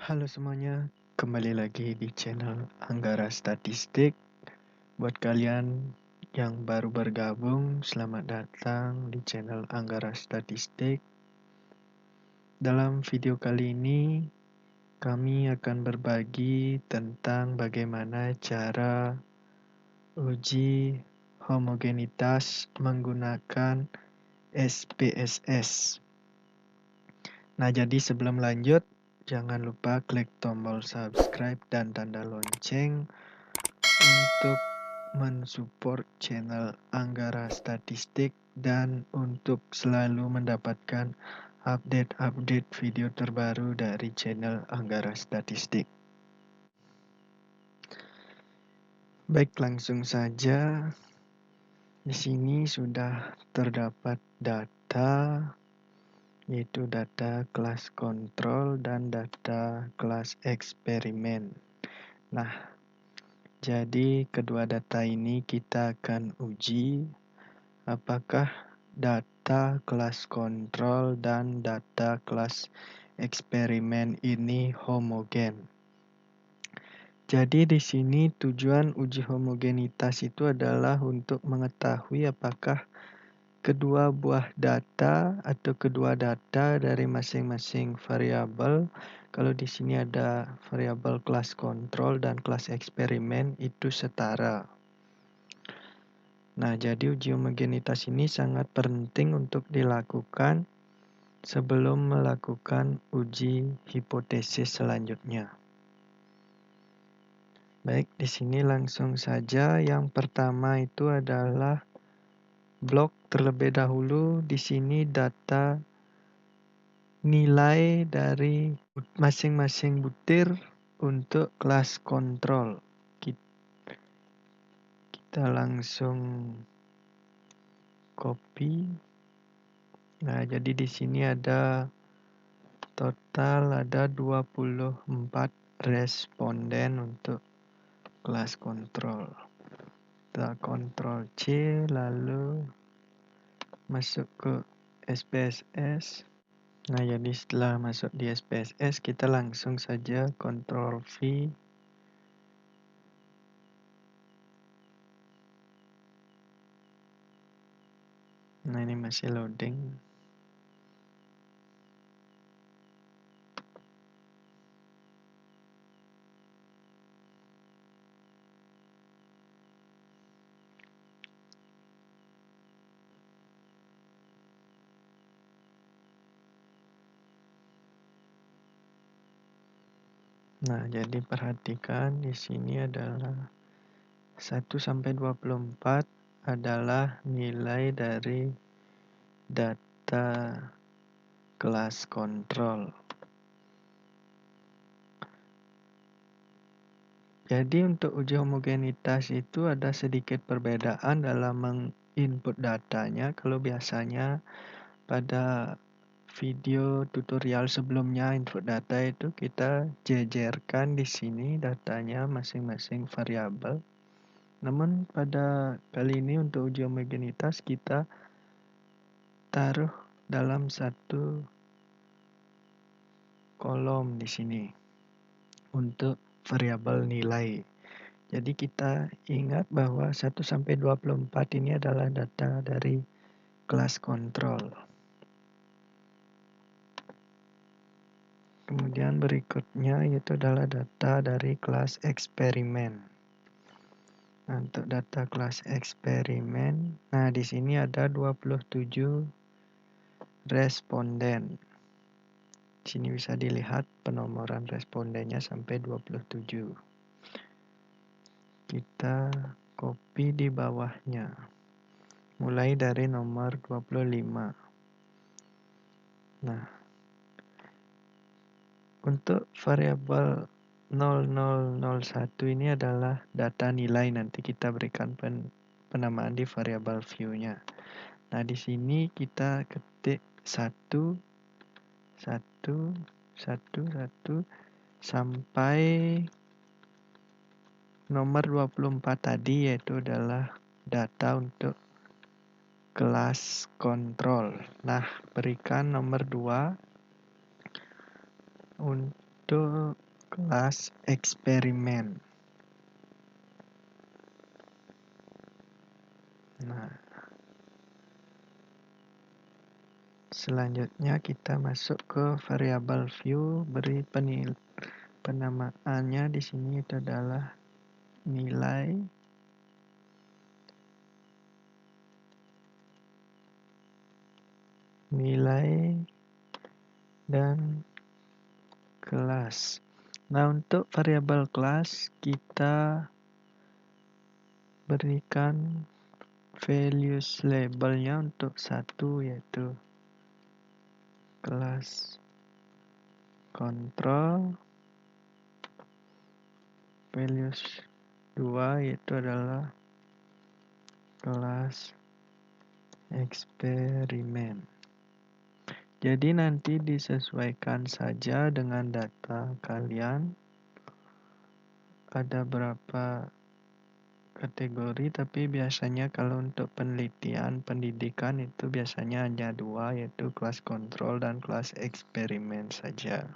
Halo semuanya, kembali lagi di channel Anggara Statistik. Buat kalian yang baru bergabung, selamat datang di channel Anggara Statistik. Dalam video kali ini, kami akan berbagi tentang bagaimana cara uji homogenitas menggunakan SPSS. Nah, jadi sebelum lanjut, jangan lupa klik tombol subscribe dan tanda lonceng untuk mensupport channel Anggara Statistik dan untuk selalu mendapatkan update-update video terbaru dari channel Anggara Statistik. Baik, langsung saja. Di sini sudah terdapat data, yaitu data kelas kontrol dan data kelas eksperimen. Nah, jadi kedua data ini kita akan uji apakah data kelas kontrol dan data kelas eksperimen ini homogen. Jadi di sini tujuan uji homogenitas itu adalah untuk mengetahui apakah kedua buah data atau kedua data dari masing-masing variabel, kalau di sini ada variabel kelas kontrol dan kelas eksperimen, itu setara. Nah, jadi uji homogenitas ini sangat penting untuk dilakukan sebelum melakukan uji hipotesis selanjutnya. Baik, di sini langsung saja. Yang pertama itu adalah blok terlebih dahulu. Di sini data nilai dari masing-masing butir untuk kelas kontrol. Kita langsung copy. Nah, jadi di sini ada total ada 24 responden untuk kelas kontrol. Kita Ctrl C lalu masuk ke SPSS. Nah, jadi setelah masuk di SPSS kita langsung saja Ctrl V. Nah, ini masih loading. Nah, jadi perhatikan di sini adalah 1 sampai 24 adalah nilai dari data kelas kontrol. Jadi untuk uji homogenitas itu ada sedikit perbedaan dalam menginput datanya. Kalau biasanya pada video tutorial sebelumnya input data itu kita jejerkan di sini datanya masing-masing variabel. Namun pada kali ini untuk uji homogenitas kita taruh dalam satu kolom di sini untuk variabel nilai. Jadi kita ingat bahwa 1 sampai 24 ini adalah data dari kelas kontrol. Kemudian berikutnya yaitu adalah data dari kelas eksperimen. Nah, untuk data kelas eksperimen, nah di sini ada 27 responden. Di sini bisa dilihat penomoran respondennya sampai 27. Kita copy di bawahnya. Mulai dari nomor 25. Nah, untuk variabel 0001 ini adalah data nilai, nanti kita berikan penamaan di variabel view-nya. Nah, di sini kita ketik 1, 1, 1, 1 sampai nomor 24 tadi, yaitu adalah data untuk kelas kontrol. Nah, berikan nomor 2 untuk kelas eksperimen. Nah, selanjutnya kita masuk ke variabel view, beri penamaannya di sini itu adalah nilai. Dan kelas. Nah, untuk variabel kelas kita berikan values labelnya untuk satu, yaitu kelas control. Values 2 yaitu adalah kelas eksperimen. Jadi nanti disesuaikan saja dengan data kalian. Ada berapa kategori, tapi biasanya kalau untuk penelitian pendidikan itu biasanya hanya dua, yaitu kelas kontrol dan kelas eksperimen saja.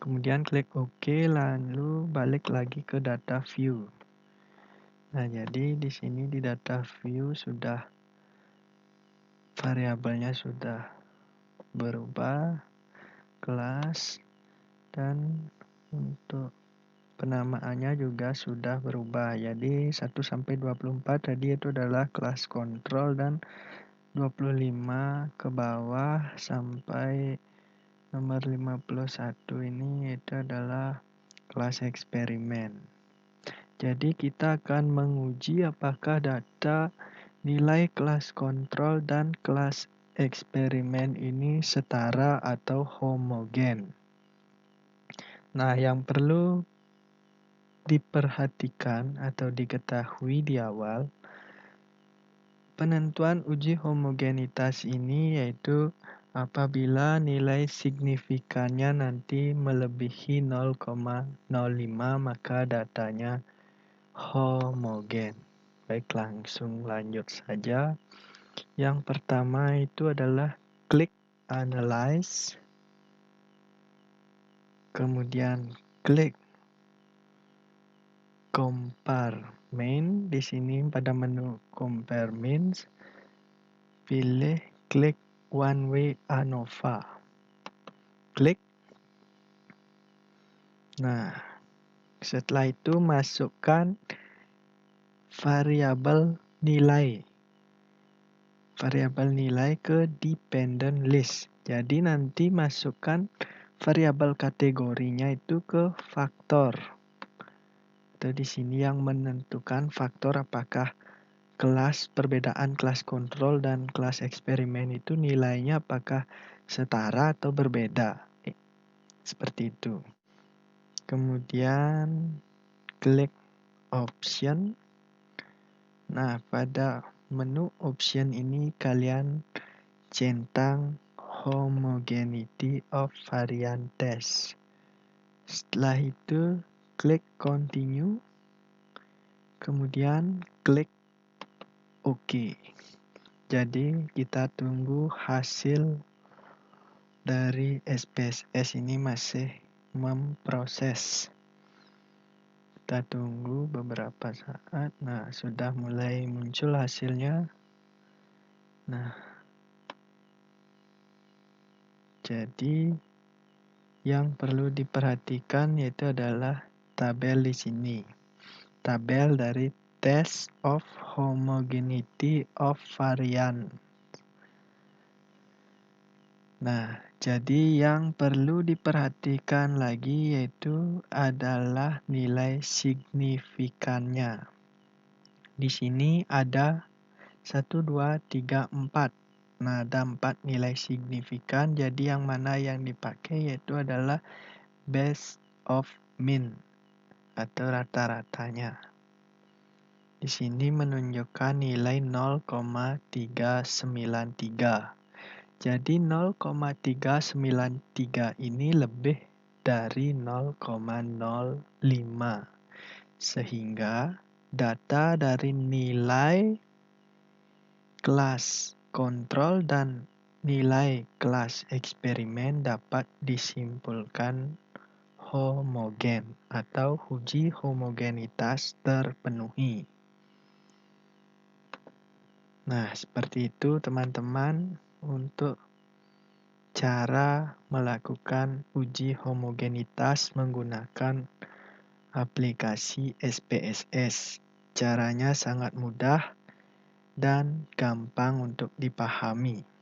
Kemudian klik OK, lalu balik lagi ke data view. Nah, jadi di sini di data view sudah variabelnya sudah berubah, kelas, dan untuk penamaannya juga sudah berubah. Jadi 1 sampai 24 tadi itu adalah kelas kontrol, dan 25 ke bawah sampai nomor 51 ini itu adalah kelas eksperimen. Jadi kita akan menguji apakah data nilai kelas kontrol dan kelas eksperimen ini setara atau homogen. Nah, yang perlu diperhatikan atau diketahui di awal, penentuan uji homogenitas ini yaitu apabila nilai signifikannya nanti melebihi 0,05 maka datanya homogen. Baik, langsung lanjut saja. Yang pertama itu adalah klik analyze, kemudian klik compare main. Di sini pada menu compare mains, pilih klik one way ANOVA. Klik. Nah, setelah itu masukkan variabel nilai. Variabel nilai ke dependent list. Jadi nanti masukkan variabel kategorinya itu ke faktor. Itu di sini yang menentukan faktor apakah perbedaan kelas kontrol dan kelas eksperimen itu nilainya apakah setara atau berbeda. Seperti itu. Kemudian klik option. Nah, pada menu option ini kalian centang homogeneity of variant test. Setelah itu klik continue, kemudian klik OK. Jadi kita tunggu hasil dari SPSS ini masih memproses. Kita tunggu beberapa saat. Nah, sudah mulai muncul hasilnya. Nah, jadi yang perlu diperhatikan yaitu adalah tabel di sini. Tabel dari test of homogeneity of variant. Nah, jadi yang perlu diperhatikan lagi yaitu adalah nilai signifikannya. Di sini ada 1, 2, 3, 4. Nah, ada 4 nilai signifikan. Jadi yang mana yang dipakai yaitu adalah base of mean atau rata-ratanya. Di sini menunjukkan nilai 0,393. Jadi 0,393 ini lebih dari 0,05. Sehingga data dari nilai kelas kontrol dan nilai kelas eksperimen dapat disimpulkan homogen atau uji homogenitas terpenuhi. Nah, seperti itu teman-teman untuk cara melakukan uji homogenitas menggunakan aplikasi SPSS. Caranya sangat mudah dan gampang untuk dipahami.